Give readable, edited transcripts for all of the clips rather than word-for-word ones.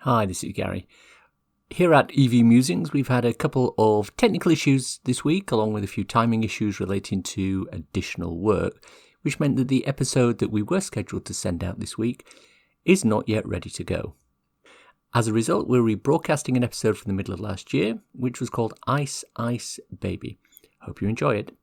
Hi, this is Gary. Here at EV Musings, we've had a couple of technical issues this week, along with a few timing issues relating to additional work, which meant that the episode that we were scheduled to send out this week is not yet ready to go. As a result, we're rebroadcasting an episode from the middle of last year, which was called Ice, Ice, Baby. Hope you enjoy it.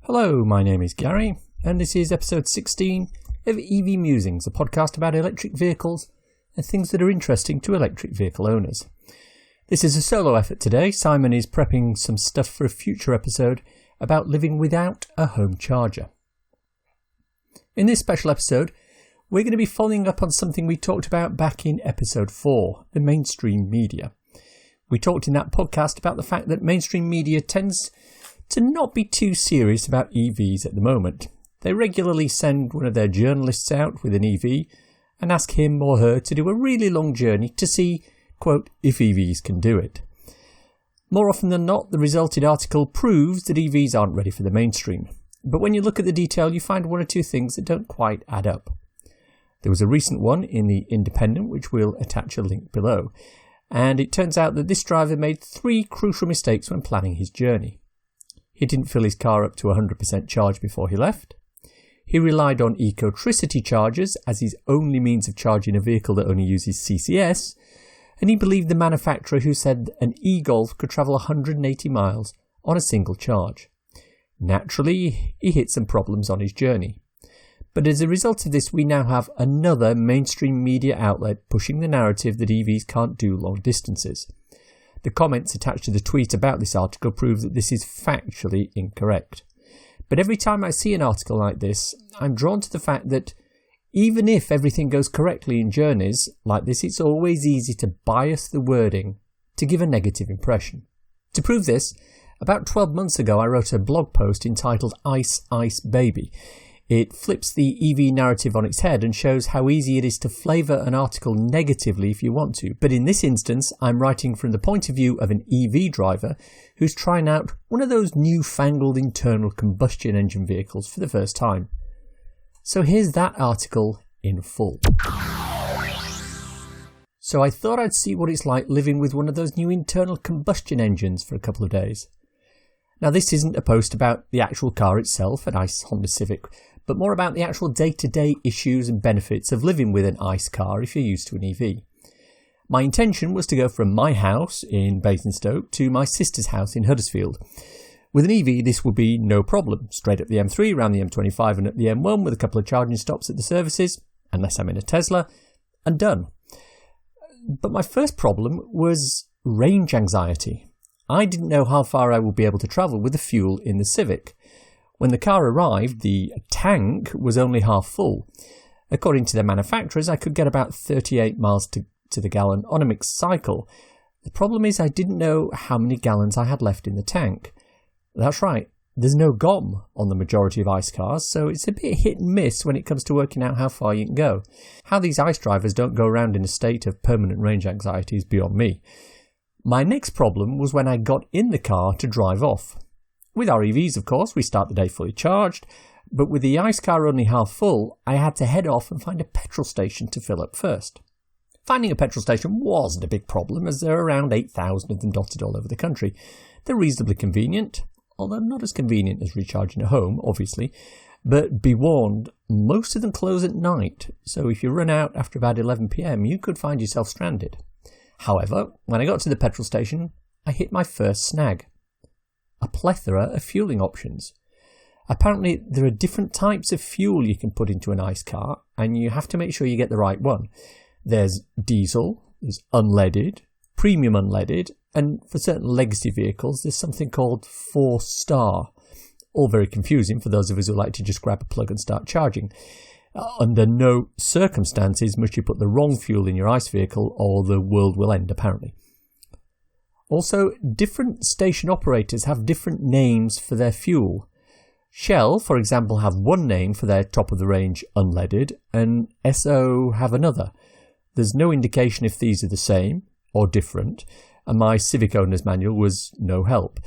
Hello, my name is Gary, and this is episode 16 of EV Musings, a podcast about electric vehicles and things that are interesting to electric vehicle owners. This is a solo effort today. Simon is prepping some stuff for a future episode about living without a home charger. In this special episode, we're going to be following up on something we talked about back in episode 4, the mainstream media. We talked in that podcast about the fact that mainstream media tends to not be too serious about EVs at the moment. They regularly send one of their journalists out with an EV and ask him or her to do a really long journey to see, quote, if EVs can do it. More often than not, the resulted article proves that EVs aren't ready for the mainstream. But when you look at the detail, you find one or two things that don't quite add up. There was a recent one in the Independent, which we'll attach a link below. And it turns out that this driver made 3 crucial mistakes when planning his journey. He didn't fill his car up to 100% charge before he left. He relied on ecotricity chargers as his only means of charging a vehicle that only uses CCS, and he believed the manufacturer who said an e-Golf could travel 180 miles on a single charge. Naturally, he hit some problems on his journey. But as a result of this, we now have another mainstream media outlet pushing the narrative that EVs can't do long distances. The comments attached to the tweet about this article prove that this is factually incorrect. But every time I see an article like this, I'm drawn to the fact that even if everything goes correctly in journeys like this, it's always easy to bias the wording to give a negative impression. To prove this, about 12 months ago I wrote a blog post entitled Ice, Ice, Baby. It flips the EV narrative on its head and shows how easy it is to flavour an article negatively if you want to. But in this instance, I'm writing from the point of view of an EV driver who's trying out one of those newfangled internal combustion engine vehicles for the first time. So here's that article in full. So I thought I'd see what it's like living with one of those new internal combustion engines for a couple of days. Now this isn't a post about the actual car itself, a nice Honda Civic, but more about the actual day-to-day issues and benefits of living with an ICE car if you're used to an EV. My intention was to go from my house in Basingstoke to my sister's house in Huddersfield. With an EV, this would be no problem. Straight up the M3, round the M25 and up the M1 with a couple of charging stops at the services, unless I'm in a Tesla, and done. But my first problem was range anxiety. I didn't know how far I would be able to travel with the fuel in the Civic. When the car arrived, the tank was only half full. According to the manufacturers, I could get about 38 miles to the gallon on a mixed cycle. The problem is I didn't know how many gallons I had left in the tank. That's right, there's no GOM on the majority of ICE cars, so it's a bit hit and miss when it comes to working out how far you can go. How these ICE drivers don't go around in a state of permanent range anxiety is beyond me. My next problem was when I got in the car to drive off. With our EVs, of course, we start the day fully charged, but with the ICE car only half full, I had to head off and find a petrol station to fill up first. Finding a petrol station wasn't a big problem, as there are around 8,000 of them dotted all over the country. They're reasonably convenient, although not as convenient as recharging at home, obviously, but be warned, most of them close at night, so if you run out after about 11 p.m, you could find yourself stranded. However, when I got to the petrol station, I hit my first snag. A plethora of fueling options. Apparently, there are different types of fuel you can put into an ICE car, and you have to make sure you get the right one. There's diesel, there's unleaded, premium unleaded, and for certain legacy vehicles, there's something called 4-star. All very confusing for those of us who like to just grab a plug and start charging. Under no circumstances must you put the wrong fuel in your ICE vehicle or the world will end, apparently. Also, different station operators have different names for their fuel. Shell, for example, have one name for their top-of-the-range unleaded, and Esso have another. There's no indication if these are the same or different, and my Civic owner's manual was no help.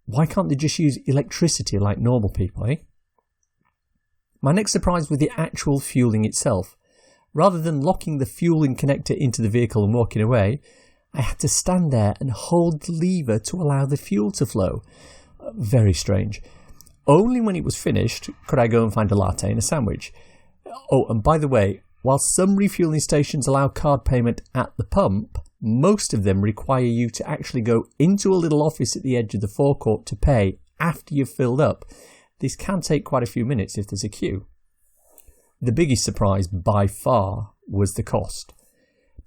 Why can't they just use electricity like normal people, eh? My next surprise was the actual fueling itself. Rather than locking the fueling connector into the vehicle and walking away, I had to stand there and hold the lever to allow the fuel to flow. Very strange. Only when it was finished could I go and find a latte and a sandwich. Oh, and by the way, while some refueling stations allow card payment at the pump, most of them require you to actually go into a little office at the edge of the forecourt to pay after you've filled up. This can take quite a few minutes if there's a queue. The biggest surprise by far was the cost.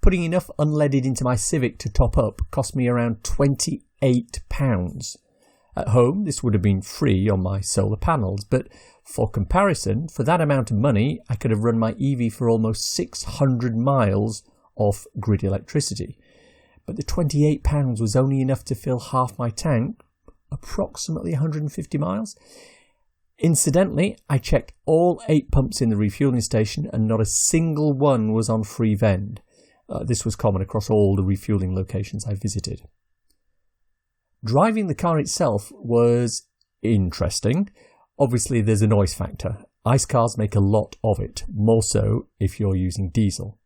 Putting enough unleaded into my Civic to top up cost me around £28. At home, this would have been free on my solar panels, but for comparison, for that amount of money, I could have run my EV for almost 600 miles off grid electricity. But the £28 was only enough to fill half my tank, approximately 150 miles. Incidentally, I checked all 8 pumps in the refueling station and not a single one was on free vend. This was common across all the refueling locations I visited. Driving the car itself was interesting. Obviously, there's a noise factor. ICE cars make a lot of it, more so if you're using diesel.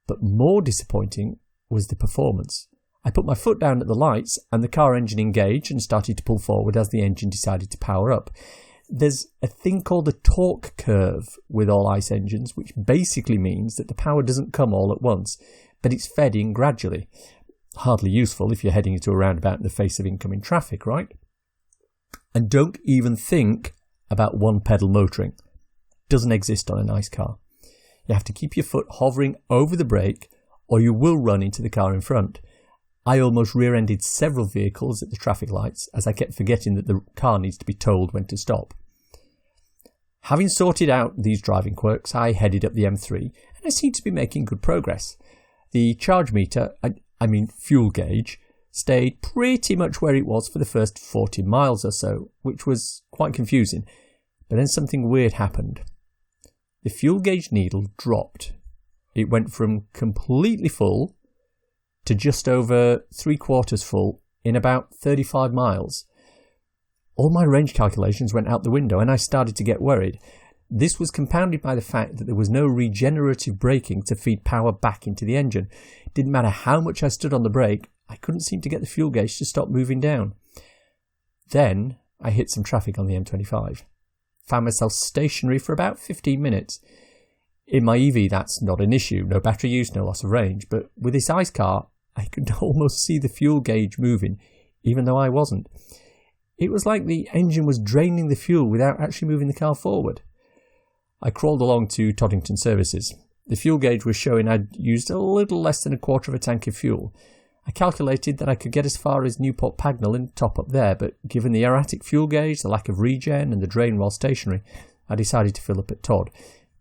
But more disappointing was the performance. I put my foot down at the lights and the car engine engaged and started to pull forward as the engine decided to power up. There's a thing called a torque curve with all ICE engines, which basically means that the power doesn't come all at once, but it's fed in gradually. Hardly useful if you're heading into a roundabout in the face of incoming traffic, right? And don't even think about one-pedal motoring. Doesn't exist on a ICE car. You have to keep your foot hovering over the brake or you will run into the car in front. I almost rear-ended several vehicles at the traffic lights as I kept forgetting that the car needs to be told when to stop. Having sorted out these driving quirks, I headed up the M3 and I seemed to be making good progress. The charge meter, fuel gauge, stayed pretty much where it was for the first 40 miles or so, which was quite confusing. But then something weird happened. The fuel gauge needle dropped. It went from completely full to just over 3/4 full in about 35 miles. All my range calculations went out the window and I started to get worried. This was compounded by the fact that there was no regenerative braking to feed power back into the engine. It didn't matter how much I stood on the brake, I couldn't seem to get the fuel gauge to stop moving down. Then I hit some traffic on the M25. Found myself stationary for about 15 minutes. In my EV, that's not an issue. No battery use, no loss of range. But with this ICE car, I could almost see the fuel gauge moving, even though I wasn't. It was like the engine was draining the fuel without actually moving the car forward. I crawled along to Toddington Services. The fuel gauge was showing I'd used a little less than 1/4 of a tank of fuel. I calculated that I could get as far as Newport Pagnell and top up there, but given the erratic fuel gauge, the lack of regen and the drain while stationary, I decided to fill up at Todd.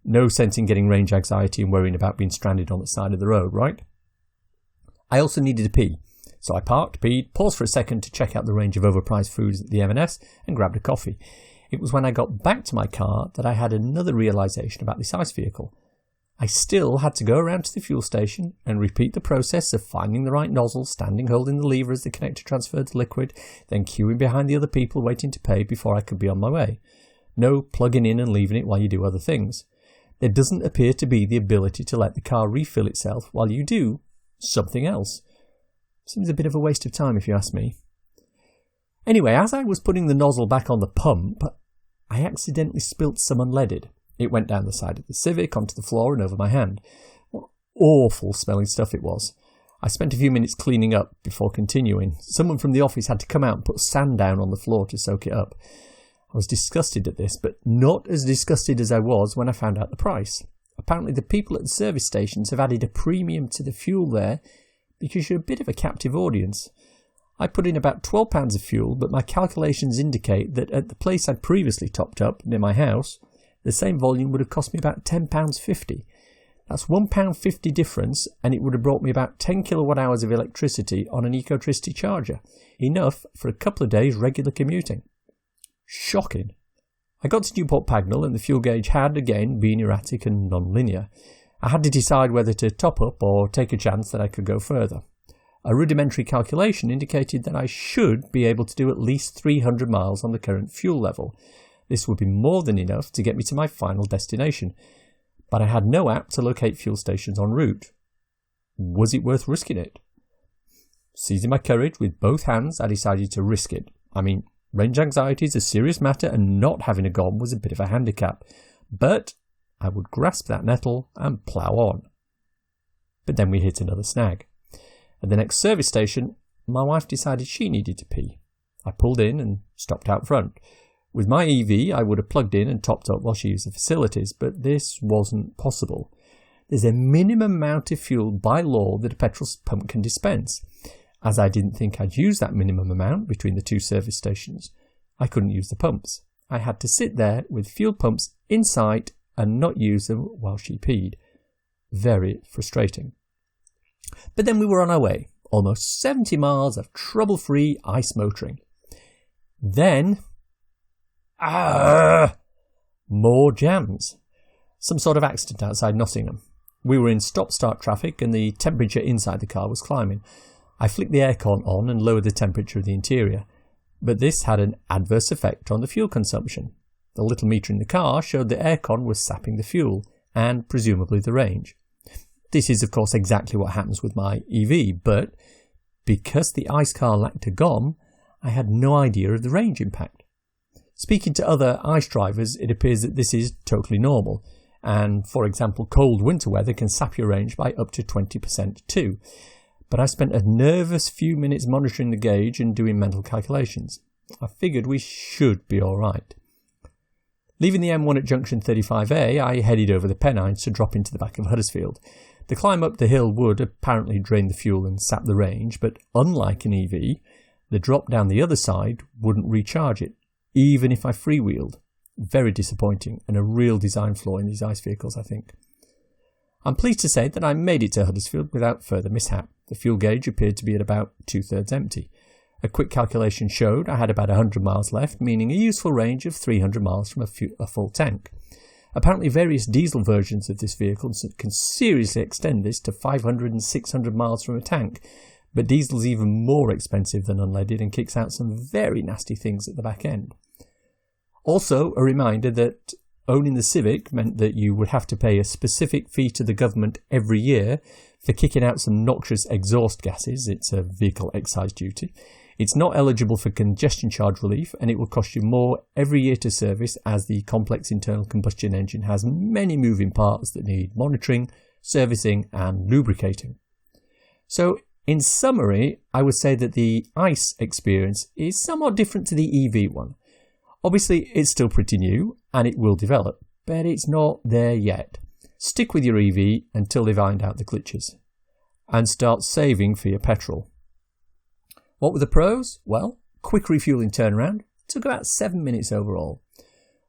No sense in getting range anxiety and worrying about being stranded on the side of the road, right? I also needed to pee, so I parked, peed, paused for a second to check out the range of overpriced foods at the M&S and grabbed a coffee. It was when I got back to my car that I had another realisation about this ICE vehicle. I still had to go around to the fuel station and repeat the process of finding the right nozzle, standing holding the lever as the connector transferred the liquid, then queuing behind the other people waiting to pay before I could be on my way. No plugging in and leaving it while you do other things. There doesn't appear to be the ability to let the car refill itself while you do something else. Seems a bit of a waste of time if you ask me. Anyway, as I was putting the nozzle back on the pump, I accidentally spilt some unleaded. It went down the side of the Civic, onto the floor and over my hand. What awful smelling stuff it was. I spent a few minutes cleaning up before continuing. Someone from the office had to come out and put sand down on the floor to soak it up. I was disgusted at this, but not as disgusted as I was when I found out the price. Apparently the people at the service stations have added a premium to the fuel there because you're a bit of a captive audience. I put in about £12 of fuel, but my calculations indicate that at the place I'd previously topped up, near my house, the same volume would have cost me about £10.50. That's £1.50 difference, and it would have brought me about 10 kilowatt hours of electricity on an ecotricity charger. Enough for a couple of days regular commuting. Shocking. I got to Newport Pagnell and the fuel gauge had, again, been erratic and non-linear. I had to decide whether to top up or take a chance that I could go further. A rudimentary calculation indicated that I should be able to do at least 300 miles on the current fuel level. This would be more than enough to get me to my final destination, but I had no app to locate fuel stations en route. Was it worth risking it? Seizing my courage with both hands, I decided to risk it. I mean, range anxiety is a serious matter, and not having a GOM was a bit of a handicap. But I would grasp that nettle and plough on. But then we hit another snag. At the next service station, my wife decided she needed to pee. I pulled in and stopped out front. With my EV, I would have plugged in and topped up while she used the facilities, but this wasn't possible. There's a minimum amount of fuel by law that a petrol pump can dispense. As I didn't think I'd use that minimum amount between the two service stations, I couldn't use the pumps. I had to sit there with fuel pumps in sight and not use them while she peed. Very frustrating. But then we were on our way, almost 70 miles of trouble-free ice motoring. Then, more jams. Some sort of accident outside Nottingham. We were in stop-start traffic and the temperature inside the car was climbing. I flicked the aircon on and lowered the temperature of the interior, but this had an adverse effect on the fuel consumption. The little meter in the car showed the aircon was sapping the fuel, and presumably the range. This is of course exactly what happens with my EV, but because the ICE car lacked a GOM, I had no idea of the range impact. Speaking to other ICE drivers, it appears that this is totally normal, and for example cold winter weather can sap your range by up to 20% too. But I spent a nervous few minutes monitoring the gauge and doing mental calculations. I figured we should be alright. Leaving the M1 at junction 35A, I headed over the Pennines to drop into the back of Huddersfield. The climb up the hill would apparently drain the fuel and sap the range, but unlike an EV, the drop down the other side wouldn't recharge it, even if I freewheeled. Very disappointing, and a real design flaw in these ICE vehicles, I think. I'm pleased to say that I made it to Huddersfield without further mishap. The fuel gauge appeared to be at about 2/3 empty. A quick calculation showed I had about 100 miles left, meaning a useful range of 300 miles from a full tank. Apparently various diesel versions of this vehicle can seriously extend this to 500 and 600 miles from a tank, but diesel's even more expensive than unleaded and kicks out some very nasty things at the back end. Also, a reminder that owning the Civic meant that you would have to pay a specific fee to the government every year for kicking out some noxious exhaust gases. It's a vehicle excise duty. It's not eligible for congestion charge relief, and it will cost you more every year to service, as the complex internal combustion engine has many moving parts that need monitoring, servicing and lubricating. So in summary, I would say that the ICE experience is somewhat different to the EV one. Obviously it's still pretty new and it will develop, but it's not there yet. Stick with your EV until they find out the glitches, and start saving for your petrol. What were the pros? Well, quick refueling turnaround, took about 7 minutes overall.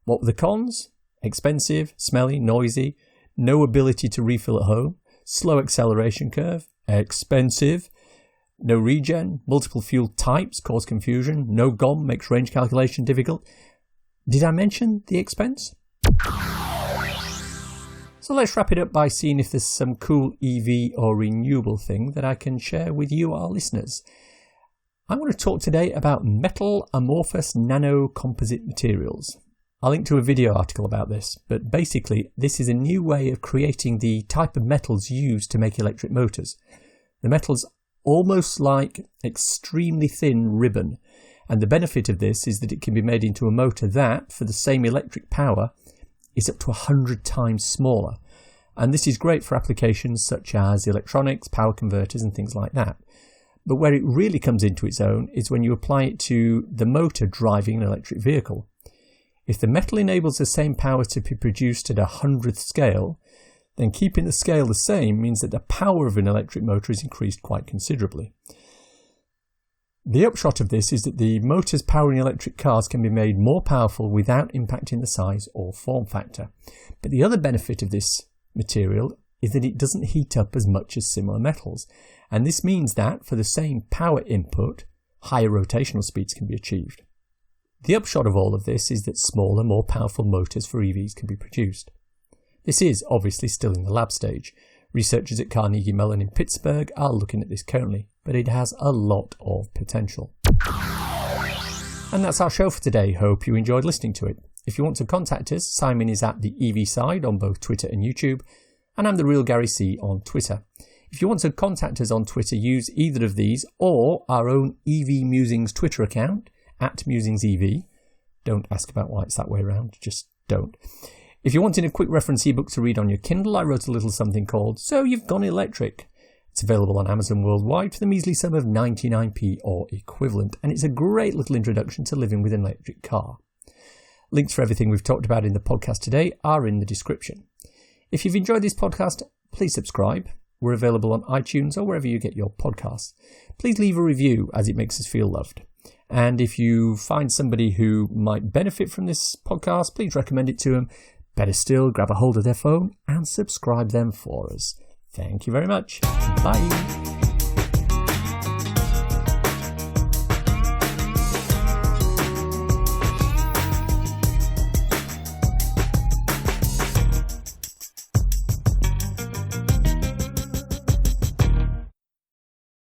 What were the cons? Expensive, smelly, noisy, no ability to refill at home, slow acceleration curve, expensive, no regen, multiple fuel types cause confusion, no GOM makes range calculation difficult. Did I mention the expense? So let's wrap it up by seeing if there's some cool EV or renewable thing that I can share with you, our listeners. I want to talk today about metal amorphous nano composite materials. I'll link to a video article about this, but basically this is a new way of creating the type of metals used to make electric motors. The metal's almost like extremely thin ribbon, and the benefit of this is that it can be made into a motor that, for the same electric power, is up to 100 times smaller. And this is great for applications such as electronics, power converters and things like that. But where it really comes into its own is when you apply it to the motor driving an electric vehicle. If the metal enables the same power to be produced at a 100th scale, then keeping the scale the same means that the power of an electric motor is increased quite considerably. The upshot of this is that the motors powering electric cars can be made more powerful without impacting the size or form factor. But the other benefit of this material is that it doesn't heat up as much as similar metals, and this means that for the same power input, higher rotational speeds can be achieved. The upshot of all of this is that smaller, more powerful motors for EVs can be produced. This is obviously still in the lab stage. Researchers at Carnegie Mellon in Pittsburgh are looking at this currently, but it has a lot of potential. And that's our show for today. Hope you enjoyed listening to it. If you want to contact us, Simon is at the EV Side on both Twitter and YouTube, and I'm the Real Gary C on Twitter. If you want to contact us on Twitter, use either of these or our own EV Musings Twitter account at MusingsEV. Don't ask about why it's that way around, just don't. If you're wanting a quick reference ebook to read on your Kindle, I wrote a little something called So You've Gone Electric. It's available on Amazon worldwide for the measly sum of 99p or equivalent, and it's a great little introduction to living with an electric car. Links for everything we've talked about in the podcast today are in the description. If you've enjoyed this podcast, please subscribe. We're available on iTunes or wherever you get your podcasts. Please leave a review as it makes us feel loved. And if you find somebody who might benefit from this podcast, please recommend it to them. Better still, grab a hold of their phone and subscribe them for us. Thank you very much. Bye.